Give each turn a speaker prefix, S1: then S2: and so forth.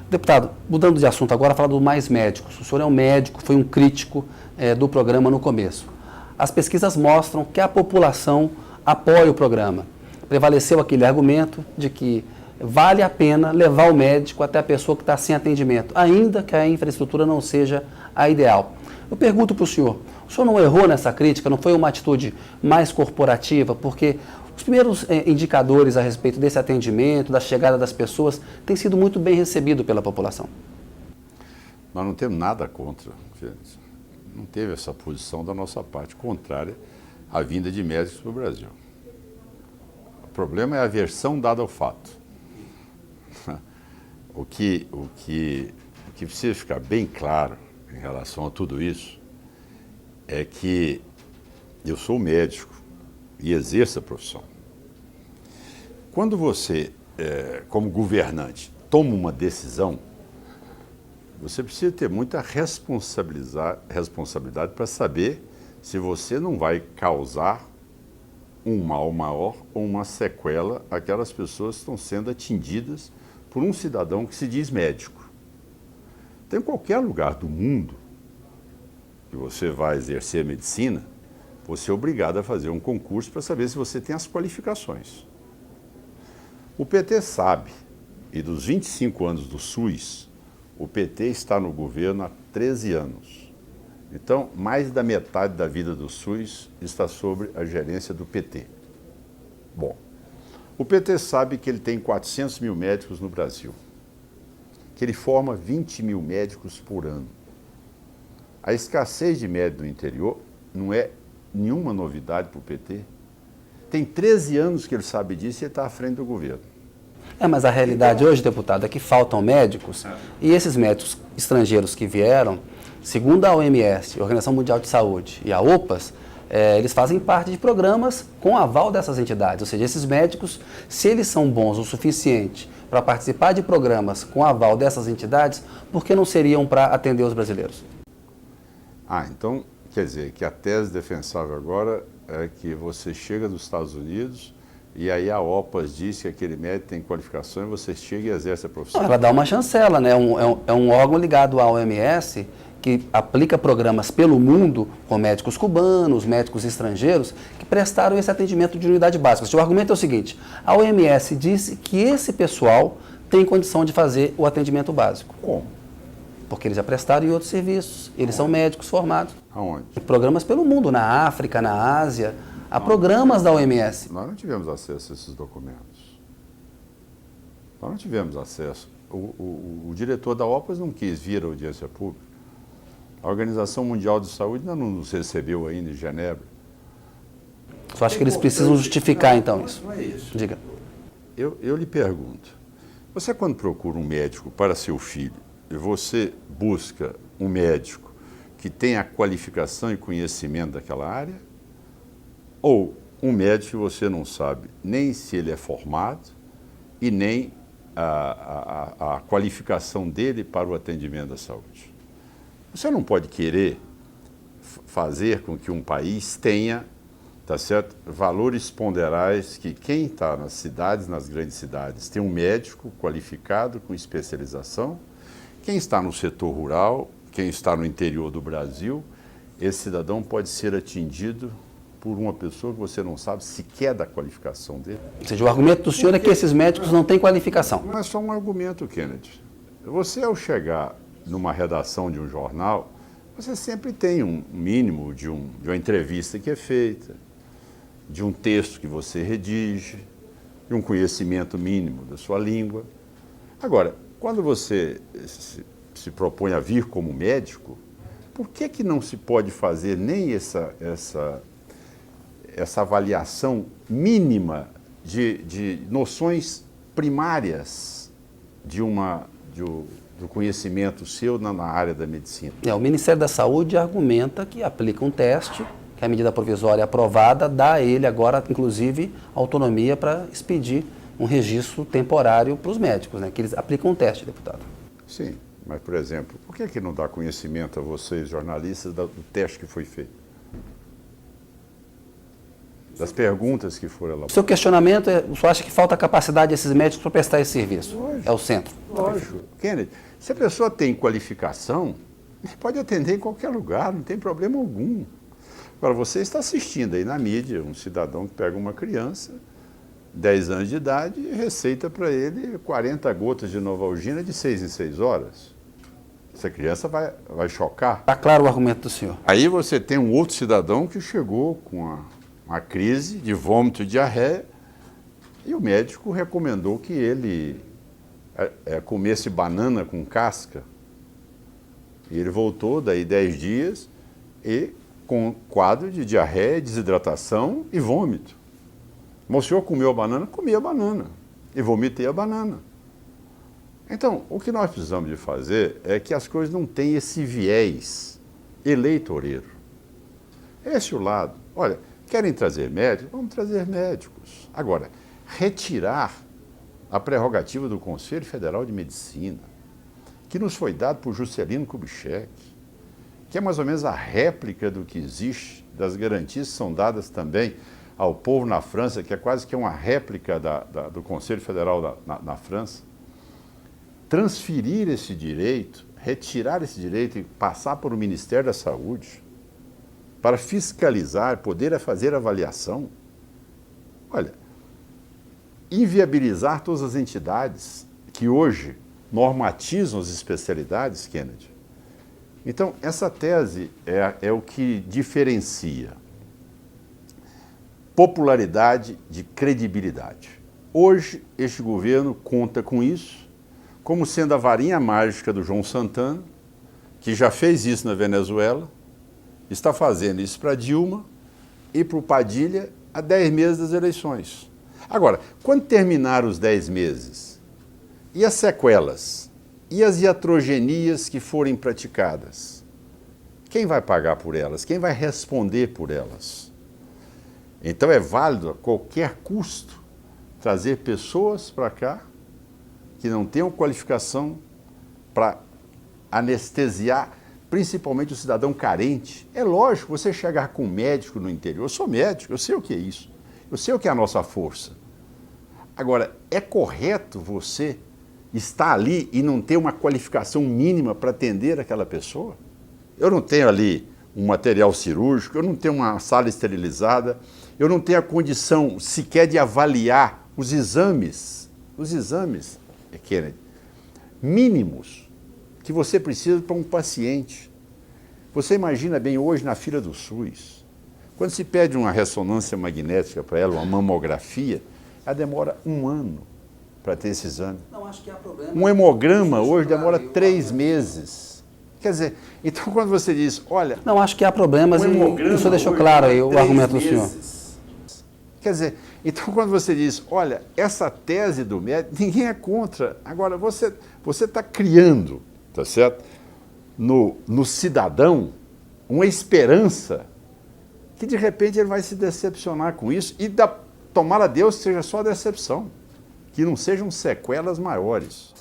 S1: Deputado, mudando de assunto agora, falar do Mais Médicos. O senhor é um médico, foi um crítico do programa no começo. As pesquisas mostram que a população apoia o programa. Prevaleceu aquele argumento de que vale a pena levar o médico até a pessoa que está sem atendimento, ainda que a infraestrutura não seja a ideal. Eu pergunto para o senhor não errou nessa crítica, não foi uma atitude mais corporativa, porque os primeiros indicadores a respeito desse atendimento, da chegada das pessoas, têm sido muito bem recebidos pela população?
S2: Nós não temos nada contra, não teve essa posição da nossa parte contrária à vinda de médicos para o Brasil. O problema é a aversão dada ao fato. O que precisa ficar bem claro em relação a tudo isso é que eu sou médico e exerço a profissão. Quando você, como governante, toma uma decisão, você precisa ter muita responsabilidade para saber se você não vai causar um mal maior ou uma sequela àquelas pessoas que estão sendo atendidas por um cidadão que se diz médico. Então, em qualquer lugar do mundo que você vai exercer a medicina, você é obrigado a fazer um concurso para saber se você tem as qualificações. O PT sabe, e dos 25 anos do SUS, o PT está no governo há 13 anos. Então, mais da metade da vida do SUS está sob a gerência do PT. Bom, o PT sabe que ele tem 400 mil médicos no Brasil, que ele forma 20 mil médicos por ano. A escassez de médicos no interior não é nenhuma novidade para o PT. Tem 13 anos que ele sabe disso e ele está à frente do governo.
S1: Mas a realidade hoje, deputado, é que faltam médicos e esses médicos estrangeiros que vieram, segundo a OMS, a Organização Mundial de Saúde, e a OPAS, eles fazem parte de programas com aval dessas entidades. Ou seja, esses médicos, se eles são bons o suficiente para participar de programas com aval dessas entidades, por que não seriam para atender os brasileiros?
S2: Então, quer dizer, que a tese defensável agora é que você chega dos Estados Unidos e aí a OPAS diz que aquele médico tem qualificação e você chega e exerce a profissão.
S1: Ela dá uma chancela, né? É um órgão ligado à OMS que aplica programas pelo mundo com médicos cubanos, médicos estrangeiros, que prestaram esse atendimento de unidade básica. O argumento é o seguinte: a OMS disse que esse pessoal tem condição de fazer o atendimento básico.
S2: Como?
S1: Porque eles já prestaram em outros serviços, eles são médicos formados.
S2: Aonde?
S1: Em programas pelo mundo, na África, na Ásia, há programas da OMS.
S2: Nós não tivemos acesso a esses documentos. Nós não tivemos acesso. O diretor da OPAS não quis vir à audiência pública. A Organização Mundial de Saúde ainda não nos recebeu ainda em Genebra.
S1: Só acho que eles precisam justificar, então, isso.
S2: Não é isso.
S1: Diga.
S2: Eu lhe pergunto, você quando procura um médico para seu filho, você busca um médico que tenha qualificação e conhecimento daquela área? Ou um médico que você não sabe nem se ele é formado e nem a qualificação dele para o atendimento da saúde? Você não pode querer fazer com que um país tenha, tá certo, valores ponderais que quem está nas cidades, nas grandes cidades, tem um médico qualificado com especialização. Quem está no setor rural, quem está no interior do Brasil, esse cidadão pode ser atendido por uma pessoa que você não sabe sequer da qualificação dele.
S1: Ou seja, o argumento do senhor é que esses médicos não têm qualificação.
S2: Não é só um argumento, Kennedy. Você, ao chegar numa redação de um jornal, você sempre tem um mínimo de uma entrevista que é feita, de um texto que você redige, de um conhecimento mínimo da sua língua. Agora, quando você se propõe a vir como médico, por que não se pode fazer nem essa avaliação mínima de noções primárias do conhecimento seu na área da medicina?
S1: O Ministério da Saúde argumenta que aplica um teste, que a medida provisória aprovada dá a ele agora, inclusive, autonomia para expedir um registro temporário para os médicos, né? Que eles aplicam um teste, deputado.
S2: Sim, mas, por exemplo, por que não dá conhecimento a vocês, jornalistas, do teste que foi feito? das perguntas que foram elaboradas.
S1: O seu questionamento é, o senhor acha que falta capacidade desses médicos para prestar esse serviço?
S2: Lógico.
S1: É o centro.
S2: Lógico. Kennedy, se a pessoa tem qualificação, ele pode atender em qualquer lugar, não tem problema algum. Agora, você está assistindo aí na mídia um cidadão que pega uma criança, 10 anos de idade, e receita para ele 40 gotas de Novalgina de 6 em 6 horas. Essa criança vai chocar.
S1: Está claro o argumento do senhor.
S2: Aí você tem um outro cidadão que chegou com uma crise de vômito e diarreia e o médico recomendou que ele comesse banana com casca. E ele voltou daí 10 dias e com quadro de diarreia, desidratação e vômito. Mas o senhor comeu a banana? Comi a banana. E vomitei a banana. Então, o que nós precisamos de fazer é que as coisas não tenham esse viés eleitoreiro. Esse é o lado. Olha, querem trazer médicos? Vamos trazer médicos. Agora, retirar a prerrogativa do Conselho Federal de Medicina, que nos foi dado por Juscelino Kubitschek, que é mais ou menos a réplica do que existe, das garantias que são dadas também ao povo na França, que é quase que uma réplica do Conselho Federal na França. Transferir esse direito, retirar esse direito e passar por o Ministério da Saúde para fiscalizar, poder fazer avaliação. Olha, inviabilizar todas as entidades que hoje normatizam as especialidades, Kennedy. Então, essa tese é o que diferencia popularidade de credibilidade. Hoje, este governo conta com isso como sendo a varinha mágica do João Santana, que já fez isso na Venezuela, está fazendo isso para Dilma e para o Padilha há 10 meses das eleições. Agora, quando terminar os 10 meses, e as sequelas, e as iatrogenias que forem praticadas, quem vai pagar por elas? Quem vai responder por elas? Então é válido a qualquer custo trazer pessoas para cá que não tenham qualificação para anestesiar, principalmente o cidadão carente. É lógico, você chegar com um médico no interior, eu sou médico, eu sei o que é isso, eu sei o que é a nossa força. Agora, é correto você estar ali e não ter uma qualificação mínima para atender aquela pessoa? Eu não tenho ali um material cirúrgico, eu não tenho uma sala esterilizada, eu não tenho a condição sequer de avaliar os exames, Kennedy, mínimos que você precisa para um paciente. Você imagina bem hoje na fila do SUS, quando se pede uma ressonância magnética para ela, uma mamografia, ela demora 1 ano para ter esse exame.
S1: Não, acho que há problema.
S2: Um hemograma hoje demora 3 meses. Quer dizer, então quando você diz, olha...
S1: Não, acho que há problemas e o senhor deixou claro aí o argumento do senhor.
S2: Quer dizer, então quando você diz, olha, essa tese do médico, ninguém é contra. Agora, você está criando, tá certo? No cidadão, uma esperança que de repente ele vai se decepcionar com isso e tomara a Deus que seja só decepção, que não sejam sequelas maiores.